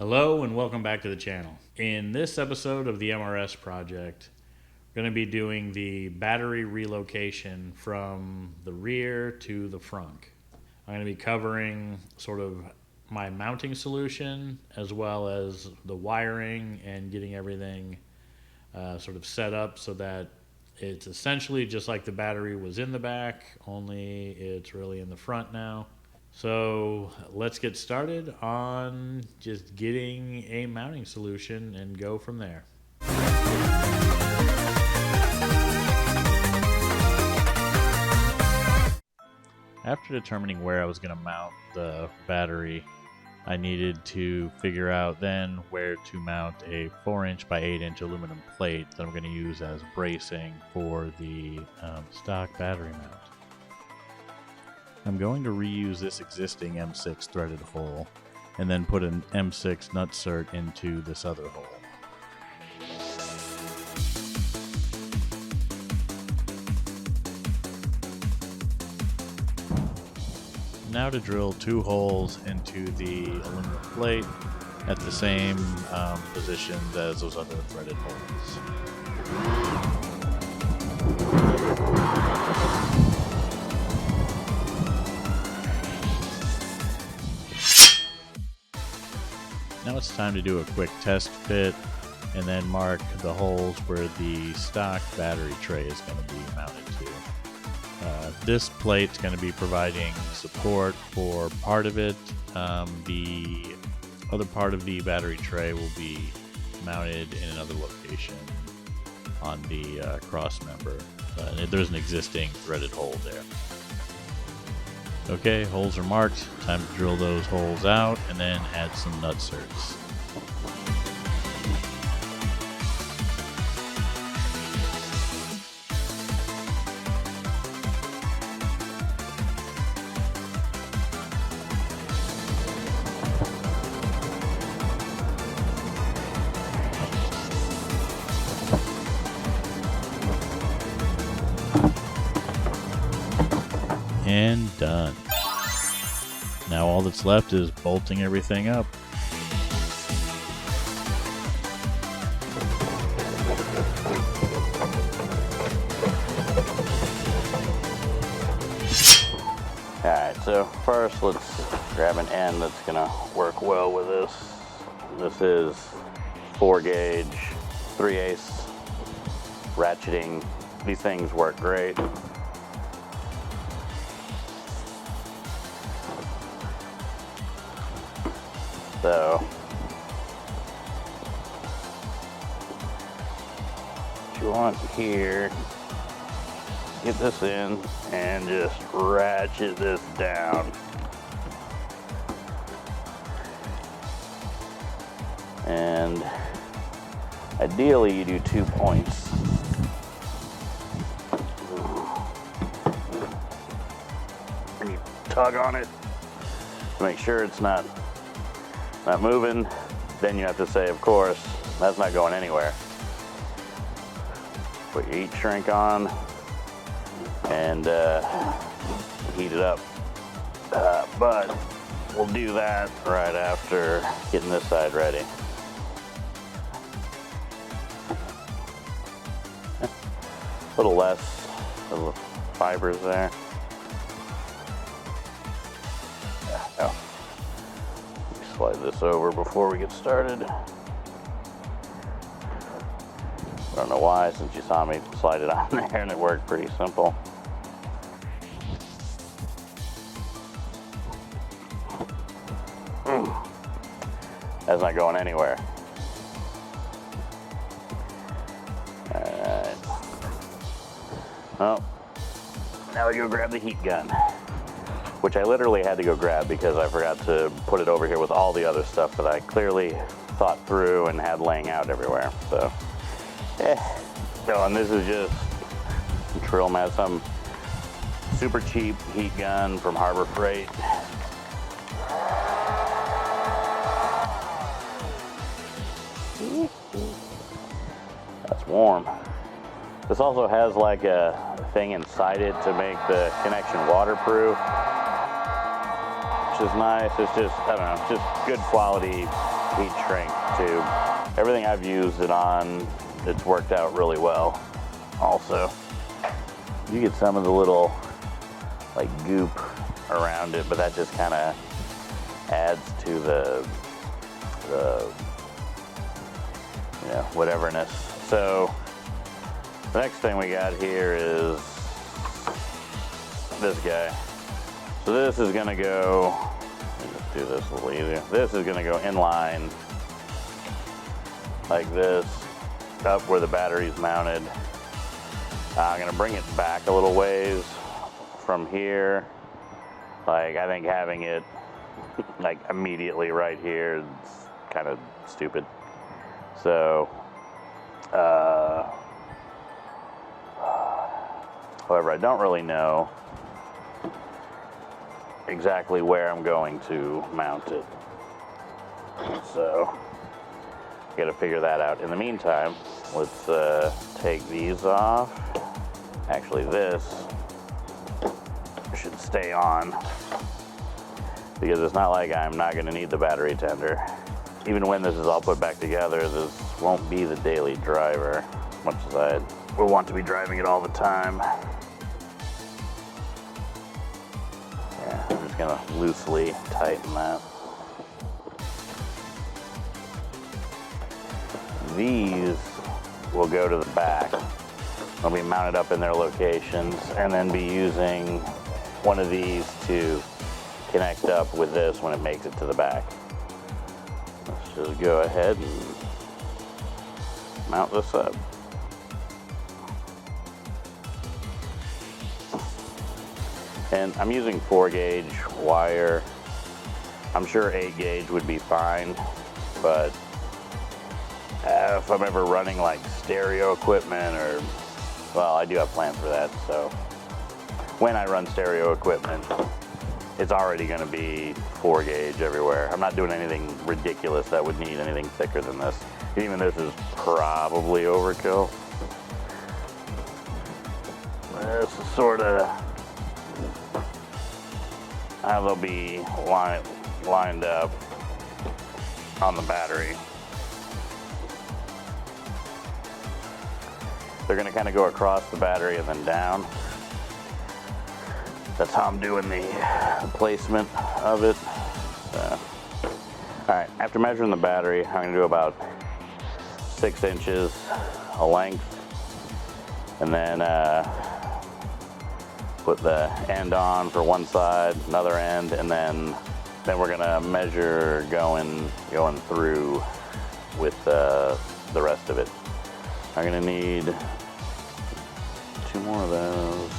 Hello and welcome back to the channel. In this episode of the MRS project, we're going to be doing the battery relocation from the rear to the frunk. I'm going to be covering sort of my mounting solution as well as the wiring and getting everything sort of set up so that it's essentially just like the battery was in the back, only it's really in the front now. So let's get started on just getting a mounting solution and go from there. After determining where I was going to mount the battery, I needed to figure out then where to mount a 4" by 8" aluminum plate that I'm going to use as bracing for the stock battery mount. I'm going to reuse this existing M6 threaded hole and then put an M6 nutsert into this other hole. Now to drill 2 holes into the aluminum plate at the same positions as those other threaded holes. Now it's time to do a quick test fit and then mark the holes where the stock battery tray is going to be mounted to. This plate's going to be providing support for part of it. The other part of the battery tray will be mounted in another location on the cross member. There's an existing threaded hole there. Okay, holes are marked. Time to drill those holes out and then add some nutserts. And done. Now all that's left is bolting everything up. Alright, so first let's grab an end that's going to work well with this. This is 4-gauge, 3/8 ratcheting. These things work great. So, what you want here, get this in and just ratchet this down. And ideally you do 2 points. And you tug on it to make sure it's not moving. Then you have to say, of course, that's not going anywhere. Put your heat shrink on and heat it up. But we'll do that right after getting this side ready. A little less of the fibers there. Oh. Slide this over before we get started. I don't know why, since you saw me slide it on there and it worked pretty simple. That's not going anywhere. Alright. Well, now we go grab the heat gun, which I literally had to go grab because I forgot to put it over here with all the other stuff that I clearly thought through and had laying out everywhere. So, and this is just Trillmass, some super cheap heat gun from Harbor Freight. That's warm. This also has like a thing inside it to make the connection waterproof, which is nice. It's just, I don't know, just good quality heat shrink tube. Everything I've used it on, it's worked out really well. Also, you get some of the little like goop around it, but that just kind of adds to the you know, whateverness. So the next thing we got here is this guy. So this is gonna go, let me just do this a little easier. This is gonna go in line like this, up where the battery's mounted. I'm gonna bring it back a little ways from here. Like, I think having it like immediately right here is kind of stupid. So, however, I don't really know exactly where I'm going to mount it. So, got to figure that out. In the meantime, let's take these off. Actually, this should stay on because it's not like I'm not going to need the battery tender. Even when this is all put back together, this won't be the daily driver, much as I would want to be driving it all the time. Yeah, I'm just going to loosely tighten that. These will go to the back. They'll be mounted up in their locations and then be using one of these to connect up with this when it makes it to the back. Let's just go ahead and mount this up. And I'm using 4-gauge wire. I'm sure 8-gauge would be fine, but if I'm ever running like stereo equipment or, well, I do have plans for that, so when I run stereo equipment, it's already going to be 4-gauge everywhere. I'm not doing anything ridiculous that would need anything thicker than this. Even this is probably overkill. This is sort of how they'll be lined up on the battery. They're going to kind of go across the battery and then down. That's how I'm doing the placement of it. So, all right, after measuring the battery, I'm going to do about 6 inches a length, and then put the end on for one side, another end, and then we're going to measure going through with the rest of it. I'm going to need 2 more of those.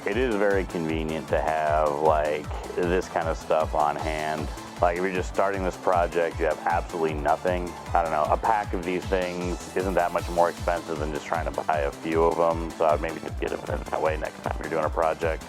It is very convenient to have like this kind of stuff on hand. Like if you're just starting this project, you have absolutely nothing. I don't know, a pack of these things isn't that much more expensive than just trying to buy a few of them. So I'd maybe just get them that way next time you're doing a project.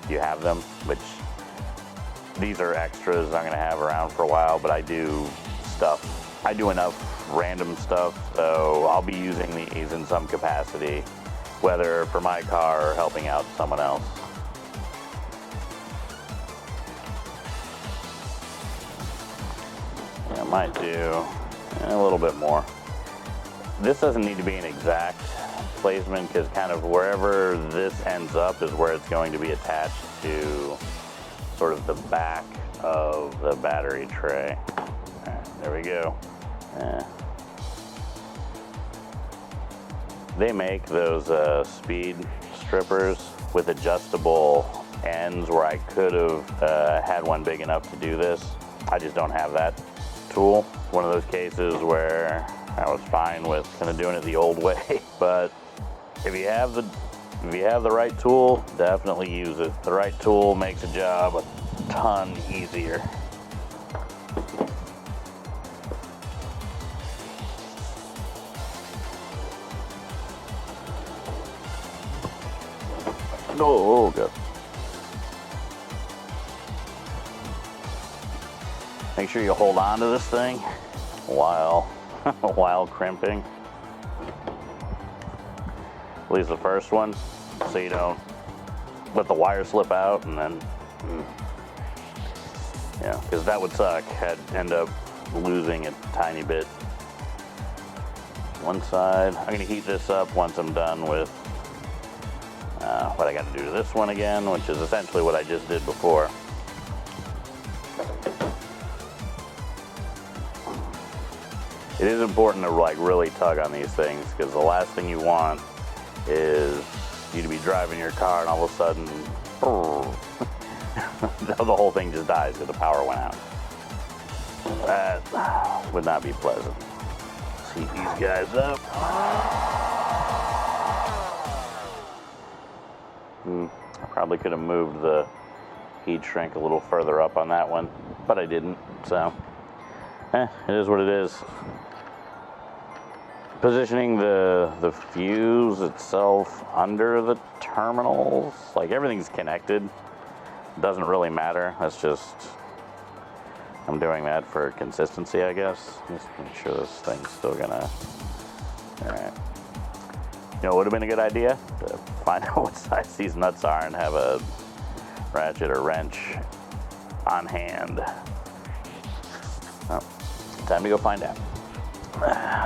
You have them, which these are extras I'm gonna have around for a while, but I do stuff. I do enough random stuff, so I'll be using these in some capacity, whether for my car or helping out someone else. I might do a little bit more. This doesn't need to be an exact placement because kind of wherever this ends up is where it's going to be attached to sort of the back of the battery tray. All right, there we go. They make those speed strippers with adjustable ends where I could have had one big enough to do this. I just don't have that tool. One of those cases where I was fine with kind of doing it the old way. But if you have the right tool, definitely use it. The right tool makes a job a ton easier. Oh, good. Make sure you hold on to this thing while crimping. At least the first one, so you don't let the wire slip out and then You know, because that would suck. I'd end up losing a tiny bit. One side. I'm going to heat this up once I'm done with what I got to do to this one again, which is essentially what I just did before. It is important to like really tug on these things, because the last thing you want is you to be driving your car and all of a sudden the whole thing just dies because the power went out. That would not be pleasant. Heat these guys up. I probably could have moved the heat shrink a little further up on that one, but I didn't, so it is what it is. Positioning the fuse itself under the terminals, like everything's connected, doesn't really matter. That's just, I'm doing that for consistency, I guess. Just make sure this thing's still gonna, all right. You know, it would have been a good idea to find out what size these nuts are and have a ratchet or wrench on hand. Oh, time to go find out.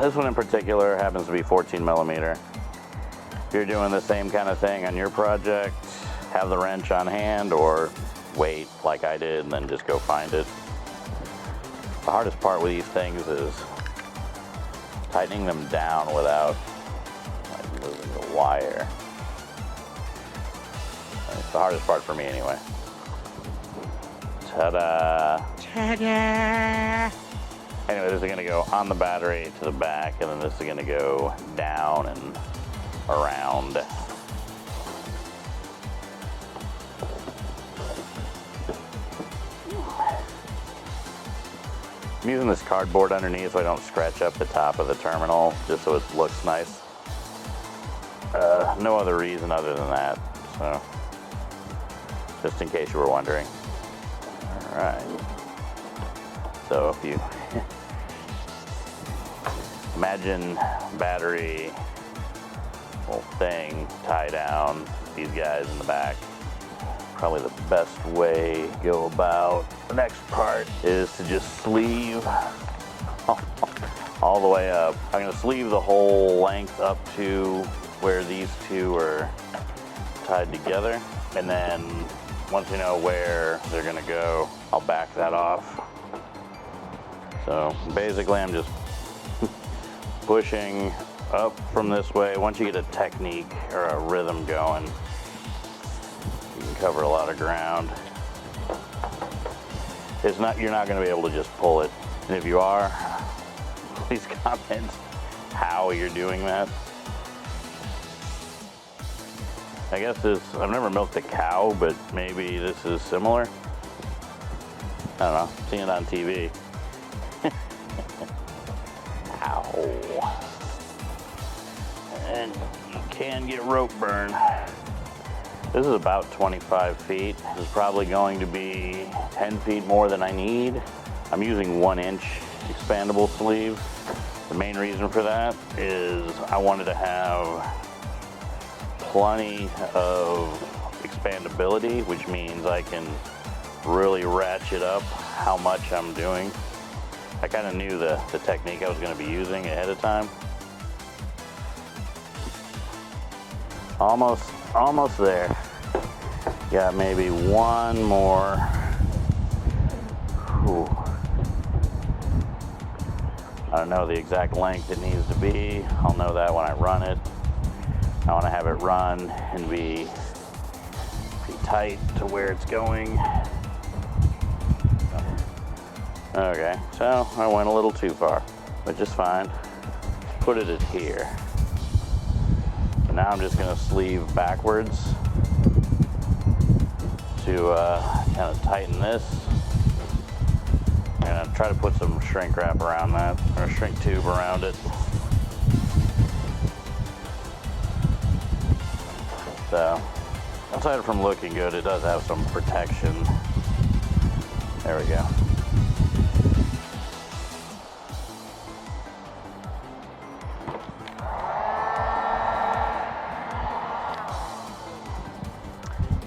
This one in particular happens to be 14 millimeter. If you're doing the same kind of thing on your project, have the wrench on hand or wait like I did and then just go find it. The hardest part with these things is tightening them down without like moving the wire. It's the hardest part for me anyway. Ta-da! Ta-da! Anyway, this is gonna go on the battery to the back, and then this is gonna go down and around. I'm using this cardboard underneath so I don't scratch up the top of the terminal, just so it looks nice. No other reason other than that, so just in case you were wondering. All right. So if you imagine battery whole thing tie down, these guys in the back, probably the best way to go about the next part is to just sleeve all the way up. I'm going to sleeve the whole length up to where these two are tied together, and then once you know where they're going to go, I'll back that off. So basically I'm just pushing up from this way. Once you get a technique or a rhythm going, you can cover a lot of ground. It's not, you're not going to be able to just pull it. And if you are, please comment how you're doing that. I guess this, I've never milked a cow, but maybe this is similar. I don't know, seen it on TV. Ow. And you can get rope burn. This is about 25 feet. This is probably going to be 10 feet more than I need. I'm using 1-inch expandable sleeve. The main reason for that is I wanted to have plenty of expandability, which means I can really ratchet up how much I'm doing. I kind of knew the technique I was going to be using ahead of time. Almost there. Got maybe one more. Whew. I don't know the exact length it needs to be. I'll know that when I run it. I want to have it run and be pretty tight to where it's going. Okay, so I went a little too far, but just fine. Put it at here. So now I'm just going to sleeve backwards to kind of tighten this. I'm going to try to put some shrink wrap around that, or a shrink tube around it. So, aside from looking good, it does have some protection. There we go.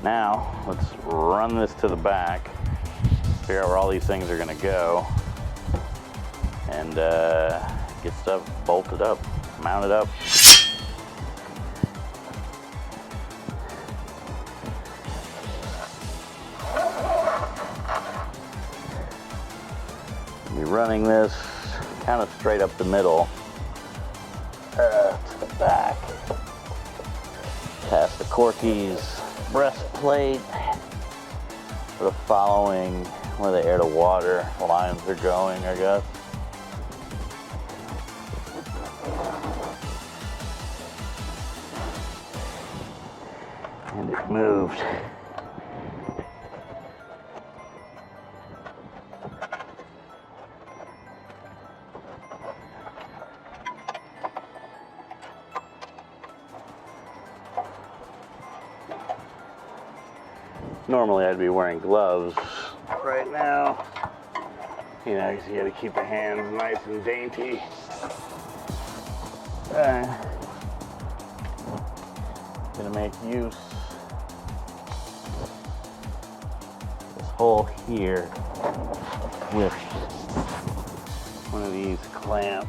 Now, let's run this to the back. figure out where all these things are gonna go, and get stuff bolted up, mounted up. Be running this kind of straight up the middle to the back, past the Corky's breastplate, sort of following where the air to water lines are going, I guess. And it moved. Normally I'd be wearing gloves right now, you know, because you got to keep the hands nice and dainty. Gonna make use this hole here with one of these clamps.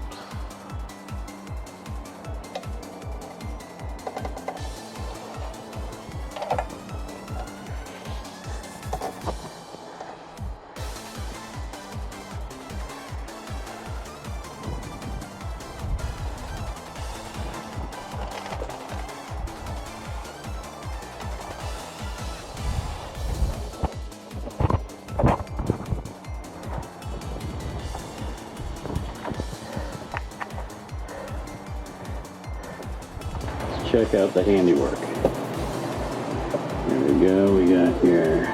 Check out the handiwork. There we go. We got here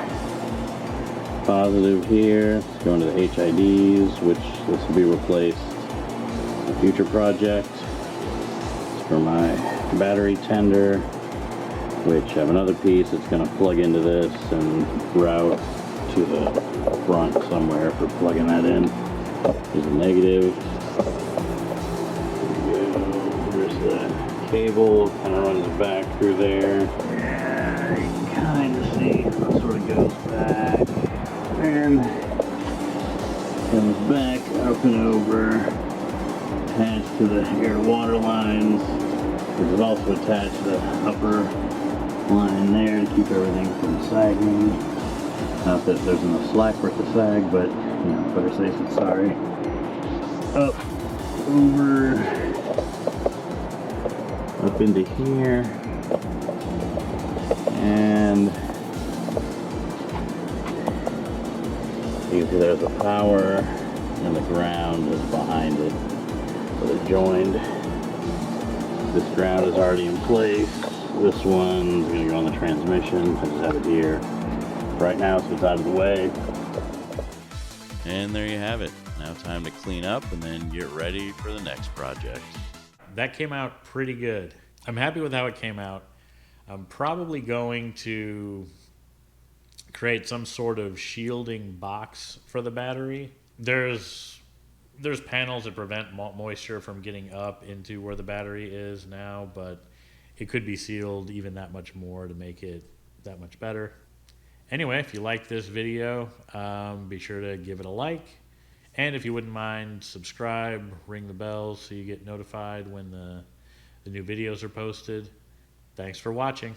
positive here. It's going to the HIDs, which this will be replaced in a future project. It's for my battery tender, which I have another piece that's going to plug into this and route to the front somewhere for plugging that in. There's a negative. There we go. There's the cable, kind of runs back through there. Yeah, you can kind of see how it sort of goes back and comes back up and over, attached to the air water lines. This is also attached to the upper line there to keep everything from sagging. Not that there's enough slack for it to sag, but you know, better safe than sorry. Up, over, up into here, and you can see there's the power and the ground is behind it, so they're joined. This ground is already in place. This one's going to go on the transmission. I just have it here right now so it's out of the way. And there you have it. Now time to clean up and then get ready for the next project. That came out pretty good. I'm happy with how it came out. I'm probably going to create some sort of shielding box for the battery. There's panels that prevent moisture from getting up into where the battery is now, but it could be sealed even that much more to make it that much better. Anyway, if you like this video, be sure to give it a like. And if you wouldn't mind, subscribe, ring the bell so you get notified when the new videos are posted. Thanks for watching.